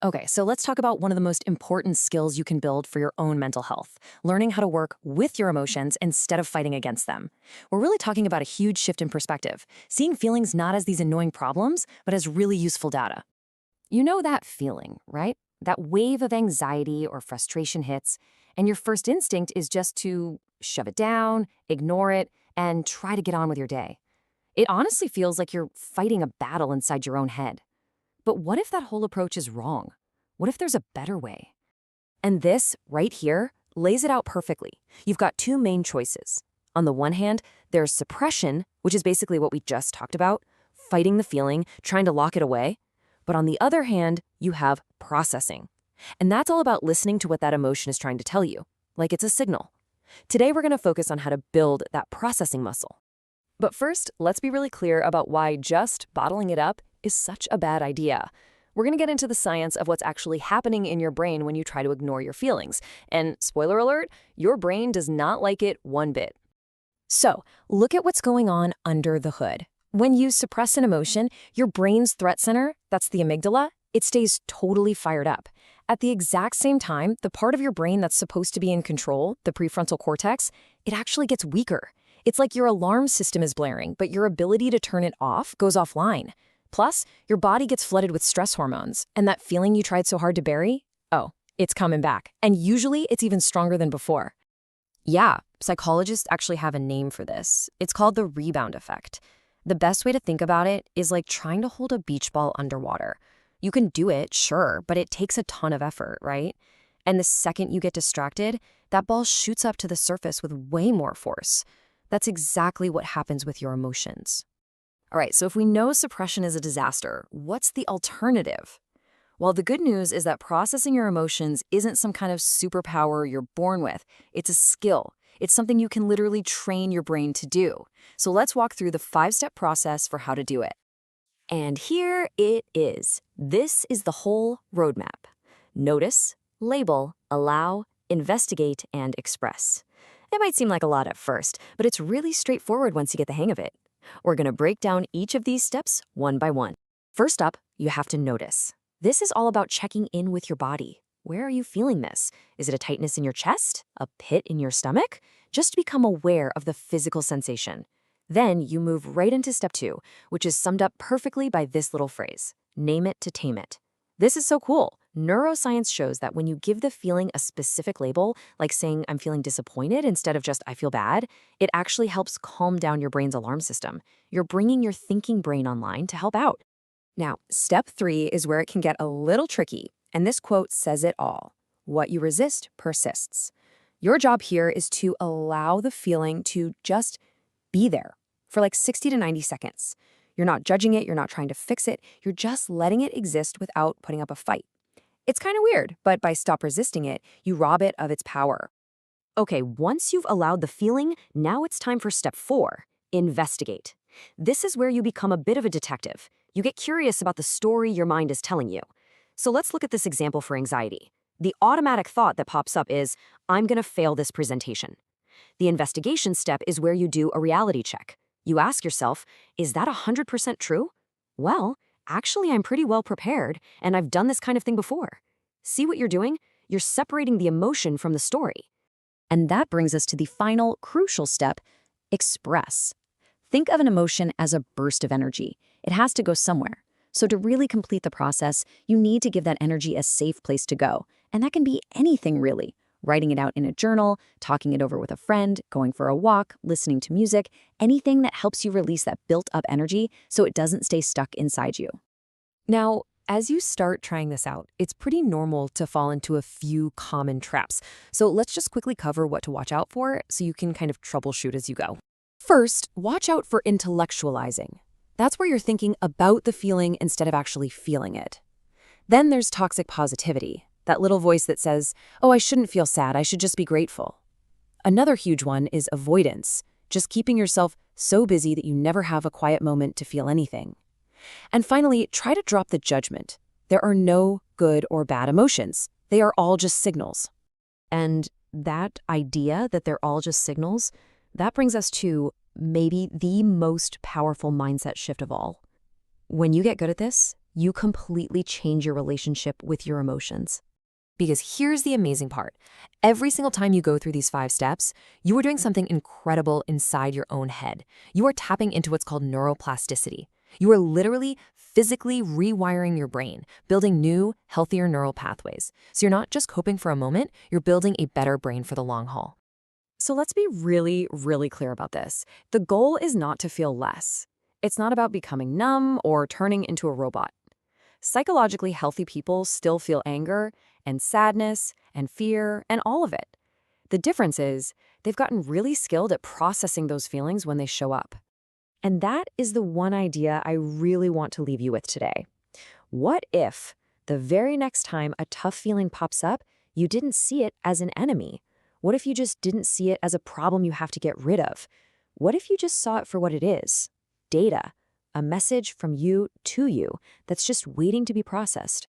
Okay, so let's talk about one of the most important skills you can build for your own mental health, learning how to work with your emotions instead of fighting against them. We're really talking about a huge shift in perspective, seeing feelings not as these annoying problems, but as really useful data. You know that feeling, right? That wave of anxiety or frustration hits, and your first instinct is just to shove it down, ignore it, and try to get on with your day. It honestly feels like you're fighting a battle inside your own head. But what if that whole approach is wrong? What if there's a better way? And this, right here, lays it out perfectly. You've got two main choices. On the one hand, there's suppression, which is basically what we just talked about, fighting the feeling, trying to lock it away. But on the other hand, you have processing. And that's all about listening to what that emotion is trying to tell you, like it's a signal. Today, we're going to focus on how to build that processing muscle. But first, let's be really clear about why just bottling it up is such a bad idea. We're going to get into the science of what's actually happening in your brain when you try to ignore your feelings. And spoiler alert, your brain does not like it one bit. So, look at what's going on under the hood. When you suppress an emotion, your brain's threat center, that's the amygdala, it stays totally fired up. At the exact same time, the part of your brain that's supposed to be in control, the prefrontal cortex, it actually gets weaker. It's like your alarm system is blaring, but your ability to turn it off goes offline. Plus, your body gets flooded with stress hormones, and that feeling you tried so hard to bury? Oh, it's coming back. And usually, it's even stronger than before. Yeah, psychologists actually have a name for this. It's called the rebound effect. The best way to think about it is like trying to hold a beach ball underwater. You can do it, sure, but it takes a ton of effort, right? And the second you get distracted, that ball shoots up to the surface with way more force. That's exactly what happens with your emotions. All right, so if we know suppression is a disaster, what's the alternative? Well, the good news is that processing your emotions isn't some kind of superpower you're born with. It's a skill. It's something you can literally train your brain to do. So let's walk through the 5-step process for how to do it. And here it is. This is the whole roadmap. Notice, label, allow, investigate, and express. It might seem like a lot at first, but it's really straightforward once you get the hang of it. We're going to break down each of these steps one by one. First up, you have to notice. This is all about checking in with your body. Where are you feeling this? Is it a tightness in your chest? A pit in your stomach? Just become aware of the physical sensation. Then you move right into step 2, which is summed up perfectly by this little phrase: name it to tame it. This is so cool. Neuroscience shows that when you give the feeling a specific label, like saying I'm feeling disappointed instead of just I feel bad, it actually helps calm down your brain's alarm system. You're bringing your thinking brain online to help out. Now, step 3 is where it can get a little tricky, and this quote says it all. What you resist persists. Your job here is to allow the feeling to just be there for like 60 to 90 seconds. You're not judging it, you're not trying to fix it, you're just letting it exist without putting up a fight. It's kind of weird, but by stop resisting it, you rob it of its power. Okay, once you've allowed the feeling, now it's time for step 4, investigate. This is where you become a bit of a detective. You get curious about the story your mind is telling you. So let's look at this example for anxiety. The automatic thought that pops up is, I'm going to fail this presentation. The investigation step is where you do a reality check. You ask yourself, is that 100% true? Well, actually, I'm pretty well prepared, and I've done this kind of thing before. See what you're doing? You're separating the emotion from the story. And that brings us to the final crucial step, express. Think of an emotion as a burst of energy. It has to go somewhere. So to really complete the process, you need to give that energy a safe place to go. And that can be anything, really. Writing it out in a journal, talking it over with a friend, going for a walk, listening to music, anything that helps you release that built-up energy so it doesn't stay stuck inside you. Now, as you start trying this out, it's pretty normal to fall into a few common traps. So let's just quickly cover what to watch out for so you can kind of troubleshoot as you go. First, watch out for intellectualizing. That's where you're thinking about the feeling instead of actually feeling it. Then there's toxic positivity. That little voice that says, oh, I shouldn't feel sad, I should just be grateful. Another huge one is avoidance, just keeping yourself so busy that you never have a quiet moment to feel anything. And finally, try to drop the judgment. There are no good or bad emotions. They are all just signals. And that idea that they're all just signals, that brings us to maybe the most powerful mindset shift of all. When you get good at this, you completely change your relationship with your emotions. Because here's the amazing part. Every single time you go through these 5 steps, you are doing something incredible inside your own head. You are tapping into what's called neuroplasticity. You are literally physically rewiring your brain, building new, healthier neural pathways. So you're not just coping for a moment, you're building a better brain for the long haul. So let's be really, really clear about this. The goal is not to feel less. It's not about becoming numb or turning into a robot. Psychologically healthy people still feel anger and sadness and fear and all of it. The difference is they've gotten really skilled at processing those feelings when they show up. And that is the one idea I really want to leave you with today. What if the very next time a tough feeling pops up, you didn't see it as an enemy? What if you just didn't see it as a problem you have to get rid of? What if you just saw it for what it is? Data. A message from you to you that's just waiting to be processed.